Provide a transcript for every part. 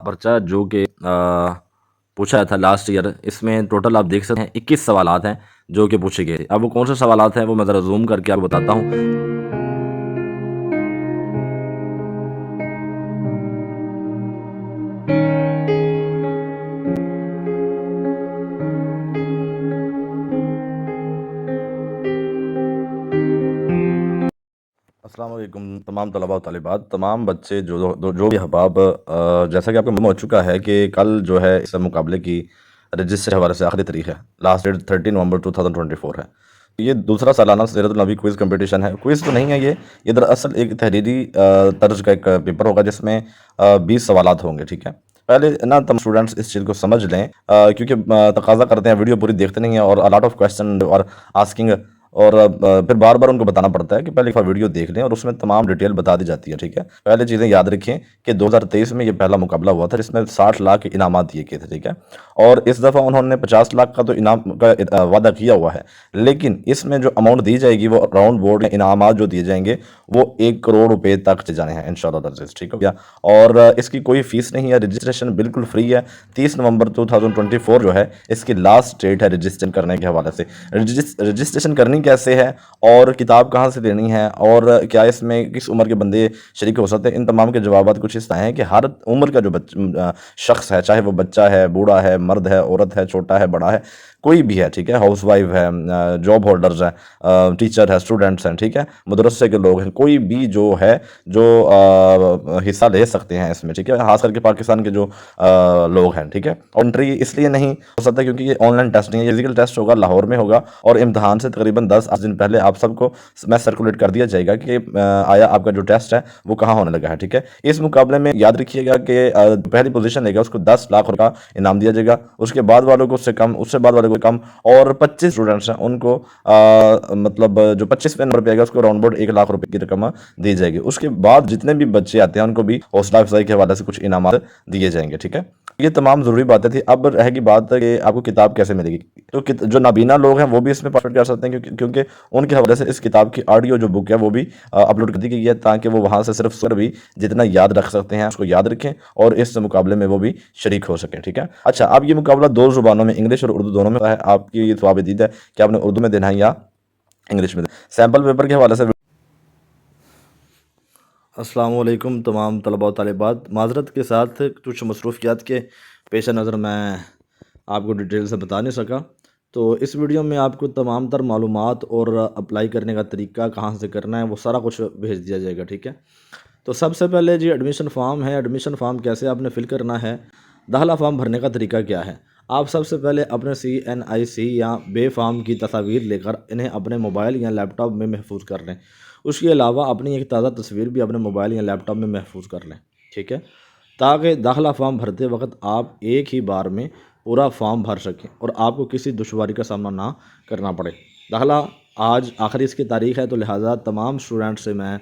پرچہ جو کہ پوچھا تھا لاسٹ ایئر، اس میں ٹوٹل آپ دیکھ سکتے ہیں 21 سوالات ہیں جو کہ پوچھے گئے تھے۔ اب وہ کون سے سوالات ہیں وہ میں ذرا زوم کر کے آپ کو بتاتا ہوں۔ السلام علیکم تمام طلباء و طالبات، تمام بچے جو بھی احباب، جیسا کہ آپ کو معلوم ہو چکا ہے کہ کل جو ہے اس مقابلے کی رجسٹر حوالے سے آخری تاریخ ہے، لاسٹ ڈیٹ 30 نومبر 2024 ہے۔ یہ دوسرا سالانہ سیرت النبی کوئز کمپٹیشن ہے۔ کوئز تو نہیں ہے، یہ دراصل ایک تحریری طرز کا ایک پیپر ہوگا جس میں 20 سوالات ہوں گے، ٹھیک ہے۔ پہلے نا تم اسٹوڈنٹس اس چیز کو سمجھ لیں، کیونکہ تقاضا کرتے ہیں ویڈیو پوری دیکھتے نہیں ہیں، اور الاٹ آف کویسچن اور آسکنگ، اور پھر بار بار ان کو بتانا پڑتا ہے کہ پہلے ویڈیو دیکھ لیں، اور اس میں تمام ڈیٹیل بتا دی جاتی ہے، ٹھیک ہے۔ پہلے چیزیں یاد رکھیں کہ 2023 میں یہ پہلا مقابلہ ہوا تھا جس میں 60 لاکھ انعامات دیے گئے تھے، ٹھیک ہے۔ اور اس دفعہ انہوں نے 50 لاکھ کا تو انعام کا وعدہ کیا ہوا ہے، لیکن اس میں جو اماؤنٹ دی جائے گی وہ راؤنڈ بورڈ میں انعامات جو دیے جائیں گے وہ 1 کروڑ روپے تک جانے ہیں انشاءاللہ العزیز، ٹھیک ہو گیا۔ اور اس کی کوئی فیس نہیں ہے، رجسٹریشن بالکل فری ہے۔ 30 نومبر 2024 جو ہے اس کی لاسٹ ڈیٹ ہے رجسٹریشن کرنے کے حوالے سے۔ رجسٹریشن کرنی کیسے ہے، اور کتاب کہاں سے لینی ہے، اور کیا اس میں کس عمر کے بندے شریک ہو سکتے ہیں، ان تمام کے جوابات کچھ اس طرح ہیں کہ ہر عمر کا جو شخص ہے، چاہے وہ بچہ ہے، بوڑھا ہے، مرد ہے، عورت ہے، چھوٹا ہے، بڑا ہے، کوئی بھی ہے، ٹھیک ہے، ہاؤس وائف ہے، جاب ہولڈرز ہیں، ٹیچر ہے، اسٹوڈنٹس ہیں، ٹھیک ہے، مدرسے کے لوگ ہیں، کوئی بھی جو ہے جو حصہ لے سکتے ہیں اس میں، ٹھیک ہے، خاص کر کے پاکستان کے جو لوگ ہیں، ٹھیک ہے۔ اور انٹری اس لیے نہیں ہو سکتا کیونکہ یہ آن لائن ٹیسٹ نہیں ہے، یہ فزیکل ٹیسٹ ہوگا، لاہور میں ہوگا، اور امتحان سے تقریباً 10 دن پہلے آپ سب کو میں سرکولیٹ کر دیا جائے گا کہ آیا آپ کا جو ٹیسٹ ہے وہ کہاں ہونے لگا ہے، ٹھیک ہے۔ اس مقابلے میں یاد رکھیے گا کہ پہلی پوزیشن لے گا اس کو 10 لاکھ روپے کا انعام دیا جائے گا، اس کے بعد والوں کو اس سے کم، اس سے بعد والوں کو کم، اور 25 اسٹوڈنٹس ہیں ان کو مطلب جو 25 پہ نمبر پہ آئے گا اس کو راؤنڈ بورڈ 1 لاکھ روپے کی رقم دی جائے گی۔ اس کے بعد جتنے بھی بچے آتے ہیں ان کو بھی حوصلہ افزائی کے حوالے سے کچھ انعامات دیے جائیں گے، ٹھیک ہے۔ یہ تمام ضروری باتیں تھی۔ اب رہے گی بات کہ آپ کو کتاب کیسے ملے گی۔ تو جو نابینا لوگ ہیں وہ بھی اس میں پارٹیسپیٹ کر سکتے ہیں، کیونکہ ان کے حوالے سے اس کتاب کی آڈیو جو بک ہے وہ بھی اپلوڈ کر دی گئی ہے، تاکہ وہ وہاں سے صرف بھی جتنا یاد رکھ سکتے ہیں اس کو یاد رکھیں، اور اس مقابلے میں وہ بھی شریک ہو سکیں، ٹھیک ہے۔ اچھا، اب یہ مقابلہ 2 زبانوں میں، انگلش اور اردو دونوں میں ہے۔ آپ کی یہ ثواب دید ہے کہ آپ نے اردو میں دینا ہے یا انگلش میں دینا ہے۔ سیمپل پیپر کے حوالے سے السلام علیکم تمام طلباء و طالبات، معذرت کے ساتھ کچھ مصروفیات کے پیش نظر میں آپ کو ڈیٹیل سے بتا نہیں سکا، تو اس ویڈیو میں آپ کو تمام تر معلومات اور اپلائی کرنے کا طریقہ کہاں سے کرنا ہے وہ سارا کچھ بھیج دیا جائے گا، ٹھیک ہے۔ تو سب سے پہلے جی ایڈمیشن فارم ہے، ایڈمیشن فارم کیسے آپ نے فل کرنا ہے، داخلہ فارم بھرنے کا طریقہ کیا ہے۔ آپ سب سے پہلے اپنے CNIC یا بے فارم کی تصاویر لے کر انہیں اپنے موبائل یا لیپ ٹاپ میں محفوظ کر لیں۔ اس کے علاوہ اپنی ایک تازہ تصویر بھی اپنے موبائل یا لیپ ٹاپ میں محفوظ کر لیں، ٹھیک ہے، تاکہ داخلہ فارم بھرتے وقت آپ ایک ہی بار میں پورا فارم بھر سکیں اور آپ کو کسی دشواری کا سامنا نہ کرنا پڑے۔ داخلہ آج آخری اس کی تاریخ ہے، تو لہٰذا تمام اسٹوڈنٹ سے میں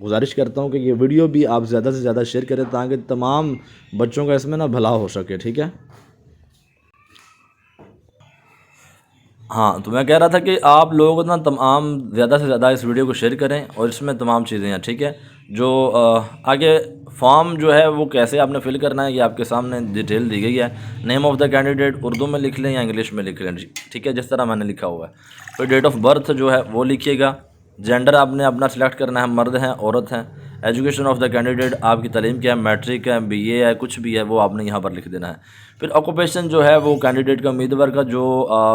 گزارش کرتا ہوں کہ یہ ویڈیو بھی آپ زیادہ سے زیادہ شیئر کریں تاکہ تمام بچوں کا اس میں بھلا ہو سکے، ٹھیک ہے۔ ہاں، تو میں کہہ رہا تھا کہ آپ لوگ تمام زیادہ سے زیادہ اس ویڈیو کو شیئر کریں، اور اس میں تمام چیزیں ہیں، ٹھیک ہے۔ جو آگے فارم جو ہے وہ کیسے آپ نے فل کرنا ہے یہ آپ کے سامنے ڈیٹیل دی گئی ہے۔ Name of the candidate Urdu میں لکھ لیں یا انگلش میں لکھ لیں، ٹھیک ہے، جس طرح میں نے لکھا ہوا ہے۔ پھر ڈیٹ آف برتھ جو ہے وہ لکھیے گا۔ جینڈر آپ نے اپنا سلیکٹ کرنا ہے، مرد ہیں، عورت ہیں۔ ایجوکیشن آف دا کینڈیڈیٹ، آپ کی تعلیم کیا ہے، میٹرک ہے، BA ہے، کچھ بھی ہے وہ آپ نے یہاں پر لکھ دینا ہے۔ پھر آکوپیشن جو ہے وہ کینڈیڈیٹ کا، امیدوار کا جو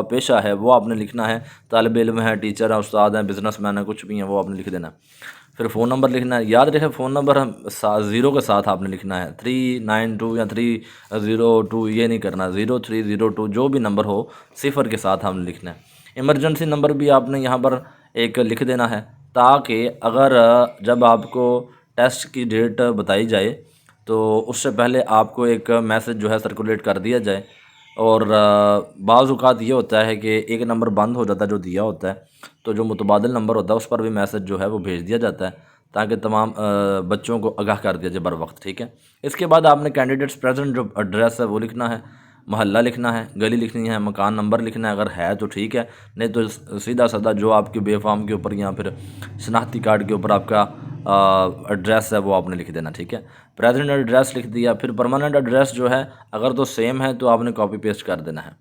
پیشہ ہے وہ آپ نے لکھنا ہے، طالب علم ہے، ٹیچر ہے، استاد ہیں، بزنس مین ہے، کچھ بھی ہیں وہ آپ نے لکھ دینا ہے۔ پھر فون نمبر لکھنا ہے، یاد رکھیں فون نمبر 0 کے ساتھ آپ نے لکھنا ہے، 392 یا 302 یہ نہیں کرنا، 0302 جو بھی نمبر ہو 0 کے ساتھ ہم نے لکھنا ہے۔ ایمرجنسی نمبر بھی آپ نے یہاں پر ایک لکھ دینا ہے، تاکہ اگر جب آپ کو ٹیسٹ کی ڈیٹ بتائی جائے تو اس سے پہلے آپ کو ایک میسج جو ہے سرکولیٹ کر دیا جائے۔ اور بعض اوقات یہ ہوتا ہے کہ ایک نمبر بند ہو جاتا ہے جو دیا ہوتا ہے، تو جو متبادل نمبر ہوتا ہے اس پر بھی میسج جو ہے وہ بھیج دیا جاتا ہے، تاکہ تمام بچوں کو آگاہ کر دیا جائے بر وقت، ٹھیک ہے۔ اس کے بعد آپ نے کینڈیڈیٹس پریزنٹ جو ایڈریس ہے وہ لکھنا ہے، محلہ لکھنا ہے، گلی لکھنی ہے، مکان نمبر لکھنا ہے، اگر ہے تو ٹھیک ہے، نہیں تو سیدھا سادہ جو آپ کے بے فارم کے اوپر یا پھر شناختی کارڈ کے اوپر آپ کا ایڈریس ہے وہ آپ نے لکھ دینا، ٹھیک ہے. پریزنٹ ایڈریس لکھ دیا. پھر پرماننٹ ایڈریس جو ہے اگر تو سیم ہے تو آپ نے کاپی پیسٹ کر دینا ہے.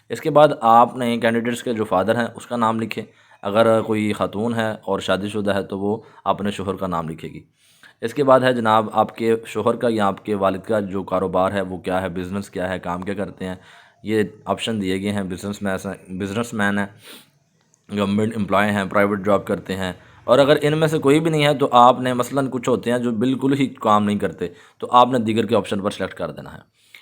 اس کے بعد آپ نے کینڈیڈیٹس کے جو فادر ہیں اس کا نام لکھے. اگر کوئی خاتون ہے اور شادی شدہ ہے تو وہ اپنے شوہر کا نام لکھے گی. اس کے بعد ہے جناب آپ کے شوہر کا یا آپ کے والد کا جو کاروبار ہے وہ کیا ہے، بزنس کیا ہے، کام کیا کرتے ہیں. یہ آپشن دیے گئے ہیں. بزنس مین ہے، گورنمنٹ امپلائی ہیں، پرائیویٹ جاب کرتے ہیں. اور اگر ان میں سے کوئی بھی نہیں ہے تو آپ نے مثلاً کچھ ہوتے ہیں جو بالکل ہی کام نہیں کرتے تو آپ نے دیگر کے آپشن پر سلیکٹ کر دینا ہے.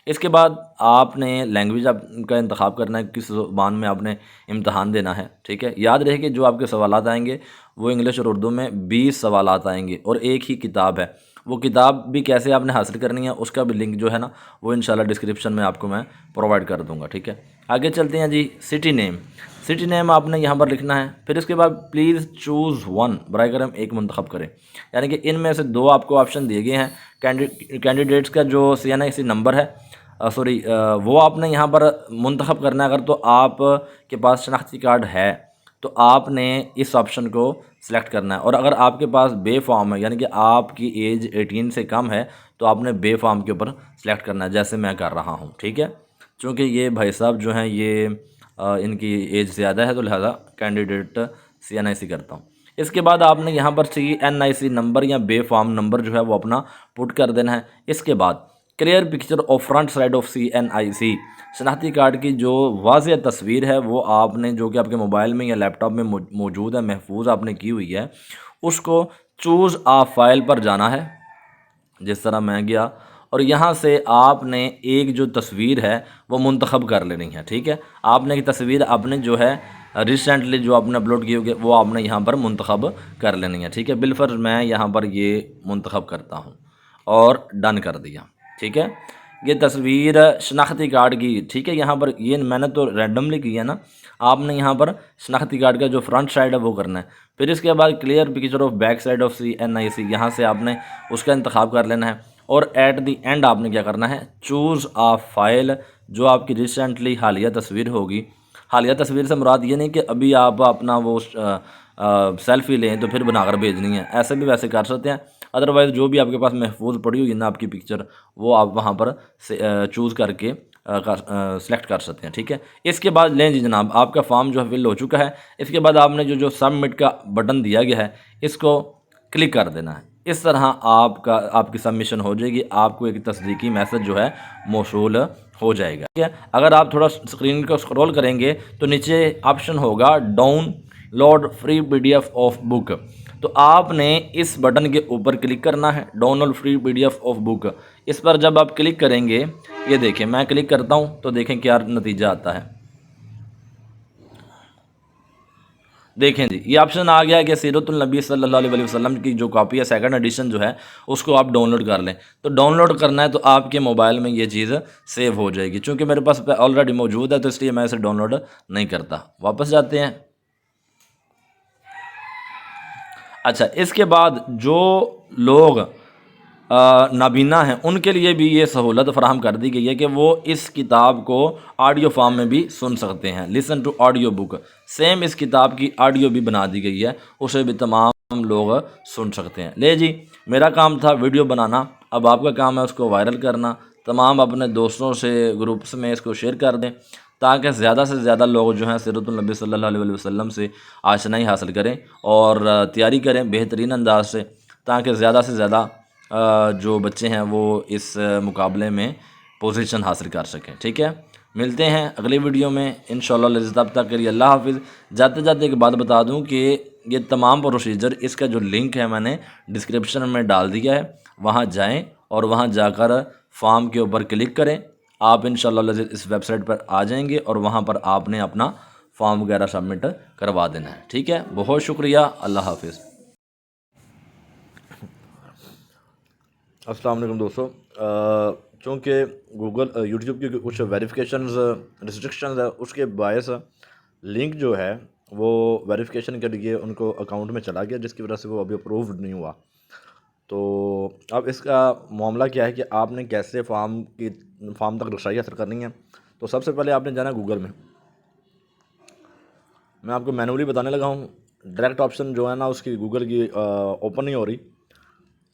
اس کے بعد آپ نے لینگویج کا انتخاب کرنا ہے، کس زبان میں آپ نے امتحان دینا ہے، ٹھیک ہے. یاد رہے کہ جو آپ کے سوالات آئیں گے وہ انگلش اور اردو میں 20 سوالات آئیں گے اور ایک ہی کتاب ہے. وہ کتاب بھی کیسے آپ نے حاصل کرنی ہے اس کا بھی لنک جو ہے نا وہ انشاءاللہ ڈسکرپشن میں آپ کو میں پرووائڈ کر دوں گا، ٹھیک ہے. آگے چلتے ہیں جی. سٹی نیم آپ نے یہاں پر لکھنا ہے. پھر اس کے بعد پلیز چوز ون، برائے کرم ایک منتخب کریں. یعنی کہ ان میں سے دو آپ کو آپشن دیے گئے ہیں. کینڈیڈیٹس کا جو CNIC نمبر ہے وہ آپ نے یہاں پر منتخب کرنا ہے. اگر تو آپ کے پاس شناختی کارڈ ہے تو آپ نے اس آپشن کو سلیکٹ کرنا ہے. اور اگر آپ کے پاس بے فارم ہے یعنی کہ آپ کی ایج 18 سے کم ہے تو آپ نے بے فارم کے اوپر سلیکٹ کرنا ہے جیسے میں کر رہا ہوں، ٹھیک ہے. چونکہ یہ بھائی صاحب جو ہیں یہ ان کی ایج زیادہ ہے تو لہذا کینڈیڈیٹ CNIC کرتا ہوں. اس کے بعد آپ نے یہاں پر CNIC نمبر یا بے فارم نمبر جو ہے وہ اپنا پٹ کر دینا ہے. اس کے بعد clear picture of front side of CNIC، شناختی کارڈ کی جو واضح تصویر ہے وہ آپ نے جو کہ آپ کے موبائل میں یا لیپ ٹاپ میں موجود ہے، محفوظ آپ نے کی ہوئی ہے، اس کو چوز آ فائل پر جانا ہے جس طرح میں گیا. اور یہاں سے آپ نے ایک جو تصویر ہے وہ منتخب کر لینی ہے، ٹھیک ہے. آپ نے ایک تصویر اپنے جو ہے ریسنٹلی جو آپ نے اپلوڈ کی ہوگی وہ آپ نے یہاں پر منتخب کر لینی ہے، ٹھیک ہے. بالفرض میں یہاں پر یہ منتخب کرتا ہوں اور ڈن کر دیا، ٹھیک ہے. یہ تصویر شناختی کارڈ کی، ٹھیک ہے. یہاں پر یہ میں نے تو رینڈملی کی ہے نا، آپ نے یہاں پر شناختی کارڈ کا جو فرنٹ سائڈ ہے وہ کرنا ہے. پھر اس کے بعد clear picture of back side of CNIC، یہاں سے آپ نے اس کا انتخاب کر لینا ہے. اور ایٹ دی اینڈ آپ نے کیا کرنا ہے، چوز آ فائل، جو آپ کی ریسنٹلی حالیہ تصویر ہوگی. حالیہ تصویر سے مراد یہ نہیں کہ ابھی آپ اپنا وہ سیلفی لیں تو پھر بنا کر بھیجنی ہے، ایسے بھی ویسے کر سکتے ہیں. ادروائز جو بھی آپ کے پاس محفوظ پڑی ہوئی ہے نا آپ کی پکچر، وہ آپ وہاں پر چوز کر کے سلیکٹ کر سکتے ہیں، ٹھیک ہے. اس کے بعد لیں جی جناب آپ کا فارم جو ہے فل ہو چکا ہے. اس کے بعد آپ نے جو سبمٹ کا بٹن دیا گیا ہے اس کو کلک کر دینا ہے. اس طرح آپ کی سبمیشن ہو جائے گی. آپ کو ایک تصدیقی میسج جو ہے موصول ہو جائے گا، ٹھیک ہے. اگر آپ تھوڑا اسکرین کو اسکرول کریں گے تو نیچے آپشن ہوگا download free PDF of book, تو آپ نے اس بٹن کے اوپر کلک کرنا ہے، download free PDF of book. اس پر جب آپ کلک کریں گے، یہ دیکھیں میں کلک کرتا ہوں تو دیکھیں کیا نتیجہ آتا ہے. دیکھیں جی یہ آپشن آ گیا ہے کہ سیرت النبی صلی اللہ علیہ وسلم کی جو کاپی ہے سیکنڈ ایڈیشن جو ہے اس کو آپ ڈاؤن لوڈ کر لیں. تو ڈاؤن لوڈ کرنا ہے تو آپ کے موبائل میں یہ چیز سیو ہو جائے گی. چونکہ میرے پاس آلریڈی موجود ہے تو اس لیے میں اسے ڈاؤن لوڈ نہیں کرتا. واپس جاتے ہیں. اچھا اس کے بعد جو لوگ نابینا ہیں ان کے لیے بھی یہ سہولت فراہم کر دی گئی ہے کہ وہ اس کتاب کو آڈیو فارم میں بھی سن سکتے ہیں. Listen to audio book, same اس کتاب کی آڈیو بھی بنا دی گئی ہے، اسے بھی تمام لوگ سن سکتے ہیں. لے جی میرا کام تھا ویڈیو بنانا، اب آپ کا کام ہے اس کو وائرل کرنا. تمام اپنے دوستوں سے گروپس میں اس کو شیئر کر دیں تاکہ زیادہ سے زیادہ لوگ جو ہیں سیرت النبی صلی اللہ علیہ وسلم سے آشنائی حاصل کریں اور تیاری کریں بہترین انداز سے، تاکہ زیادہ سے زیادہ جو بچے ہیں وہ اس مقابلے میں پوزیشن حاصل کر سکیں، ٹھیک ہے. ملتے ہیں اگلی ویڈیو میں انشاءاللہ. تب تک کے لیے اللہ حافظ. جاتے جاتے ایک بات بتا دوں کہ یہ تمام پروسیجر اس کا جو لنک ہے میں نے ڈسکرپشن میں ڈال دیا ہے، وہاں جائیں اور وہاں جا کر فارم کے اوپر کلک کریں. آپ انشاءاللہ اس ویب سائٹ پر آ جائیں گے اور وہاں پر آپ نے اپنا فارم وغیرہ سبمٹ کروا دینا ہے، ٹھیک ہے. بہت شکریہ. اللہ حافظ. السلام علیکم دوستو. چونکہ گوگل یوٹیوب کی کچھ ویریفیکیشنز ریسٹرکشنز ہے اس کے باعث لنک جو ہے وہ ویریفیکیشن کے لیے ان کو اکاؤنٹ میں چلا گیا، جس کی وجہ سے وہ ابھی اپرووڈ نہیں ہوا. تو اب اس کا معاملہ کیا ہے کہ آپ نے کیسے فارم تک رسائی حاصل کرنی ہے. تو سب سے پہلے آپ نے جانا گوگل میں آپ کو مینولی بتانے لگا ہوں. ڈائریکٹ آپشن جو ہے نا اس کی گوگل کی اوپن نہیں ہو رہی.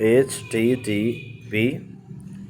HTTP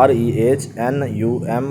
REHNUM